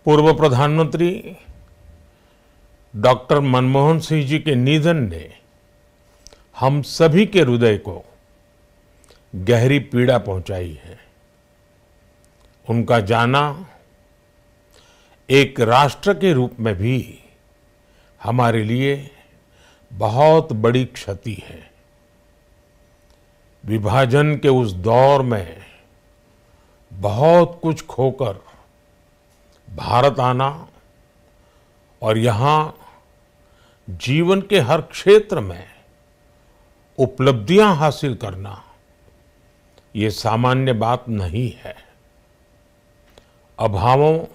पूर्व प्रधानमंत्री डॉक्टर मनमोहन सिंह जी के निधन ने हम सभी के हृदय को गहरी पीड़ा पहुंचाई है। उनका जाना एक राष्ट्र के रूप में भी हमारे लिए बहुत बड़ी क्षति है। विभाजन के उस दौर में बहुत कुछ खोकर भारत आना और यहाँ जीवन के हर क्षेत्र में उपलब्धियां हासिल करना ये सामान्य बात नहीं है। अभावों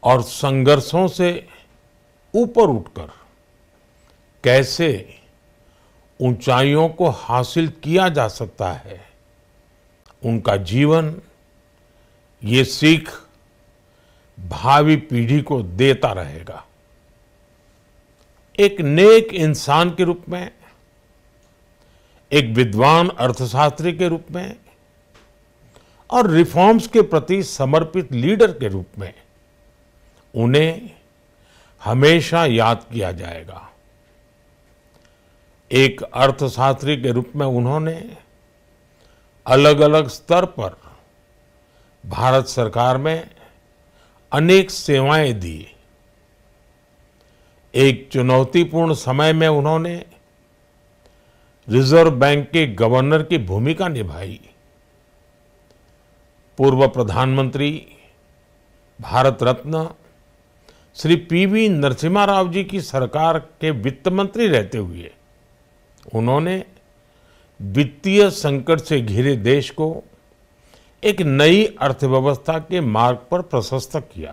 और संघर्षों से ऊपर उठकर कैसे ऊंचाइयों को हासिल किया जा सकता है, उनका जीवन ये सीख भावी पीढ़ी को देता रहेगा। एक नेक इंसान के रूप में, एक विद्वान अर्थशास्त्री के रूप में और रिफॉर्म्स के प्रति समर्पित लीडर के रूप में उन्हें हमेशा याद किया जाएगा। एक अर्थशास्त्री के रूप में उन्होंने अलग अलग स्तर पर भारत सरकार में अनेक सेवाएं दी। एक चुनौतीपूर्ण समय में उन्होंने रिजर्व बैंक के गवर्नर की भूमिका निभाई। पूर्व प्रधानमंत्री भारत रत्न श्री पीवी नरसिम्हा राव जी की सरकार के वित्त मंत्री रहते हुए उन्होंने वित्तीय संकट से घिरे देश को एक नई अर्थव्यवस्था के मार्ग पर प्रशस्त किया।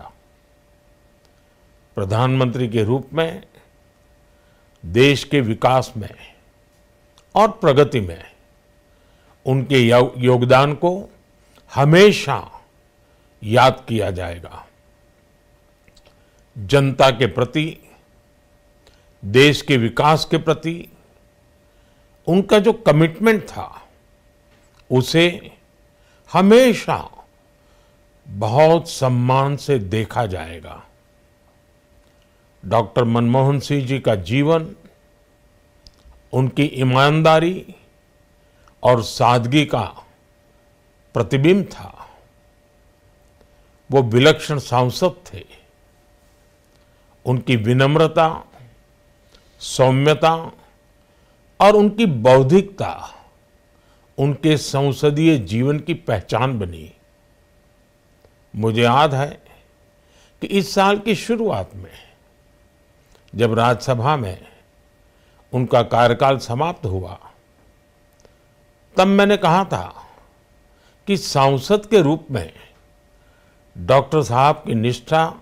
प्रधानमंत्री के रूप में देश के विकास में और प्रगति में उनके योगदान को हमेशा याद किया जाएगा। जनता के प्रति, देश के विकास के प्रति उनका जो कमिटमेंट था उसे हमेशा बहुत सम्मान से देखा जाएगा। डॉक्टर मनमोहन सिंह जी का जीवन उनकी ईमानदारी और सादगी का प्रतिबिंब था। वो विलक्षण सांसद थे। उनकी विनम्रता, सौम्यता और उनकी बौद्धिकता उनके संसदीय जीवन की पहचान बनी। मुझे याद है कि इस साल की शुरुआत में जब राज्यसभा में उनका कार्यकाल समाप्त हुआ, तब मैंने कहा था कि सांसद के रूप में डॉक्टर साहब की निष्ठा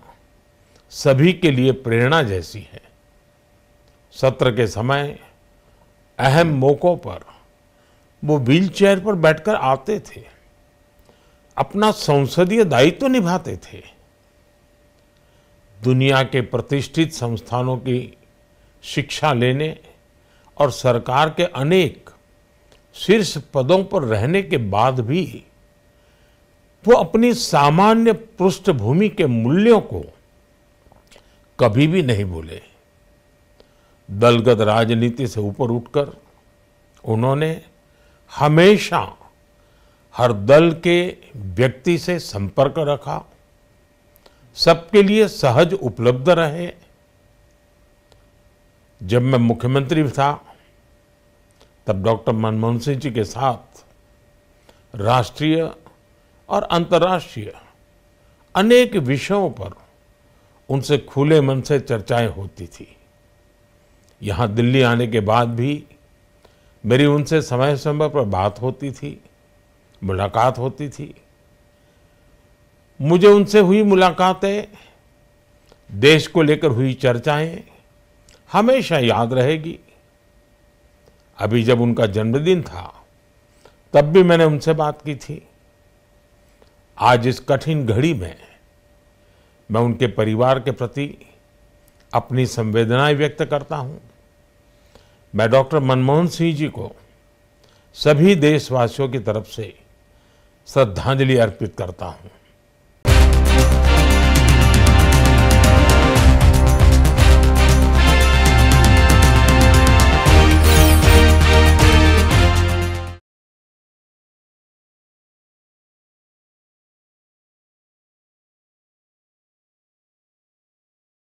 सभी के लिए प्रेरणा जैसी है। सत्र के समय अहम मौकों पर वो व्हीलचेयर पर बैठकर आते थे, अपना संसदीय दायित्व निभाते थे। दुनिया के प्रतिष्ठित संस्थानों की शिक्षा लेने और सरकार के अनेक शीर्ष पदों पर रहने के बाद भी वो अपनी सामान्य पृष्ठभूमि के मूल्यों को कभी भी नहीं भूले। दलगत राजनीति से ऊपर उठकर उन्होंने हमेशा हर दल के व्यक्ति से संपर्क रखा, सबके लिए सहज उपलब्ध रहे। जब मैं मुख्यमंत्री था तब डॉक्टर मनमोहन सिंह जी के साथ राष्ट्रीय और अंतर्राष्ट्रीय अनेक विषयों पर उनसे खुले मन से चर्चाएं होती थी। यहाँ दिल्ली आने के बाद भी मेरी उनसे समय समय पर बात होती थी, मुलाकात होती थी। मुझे उनसे हुई मुलाकातें, देश को लेकर हुई चर्चाएं हमेशा याद रहेगी। अभी जब उनका जन्मदिन था तब भी मैंने उनसे बात की थी। आज इस कठिन घड़ी में मैं उनके परिवार के प्रति अपनी संवेदनाएं व्यक्त करता हूं। मैं डॉक्टर मनमोहन सिंह जी को सभी देशवासियों की तरफ से श्रद्धांजलि अर्पित करता हूं।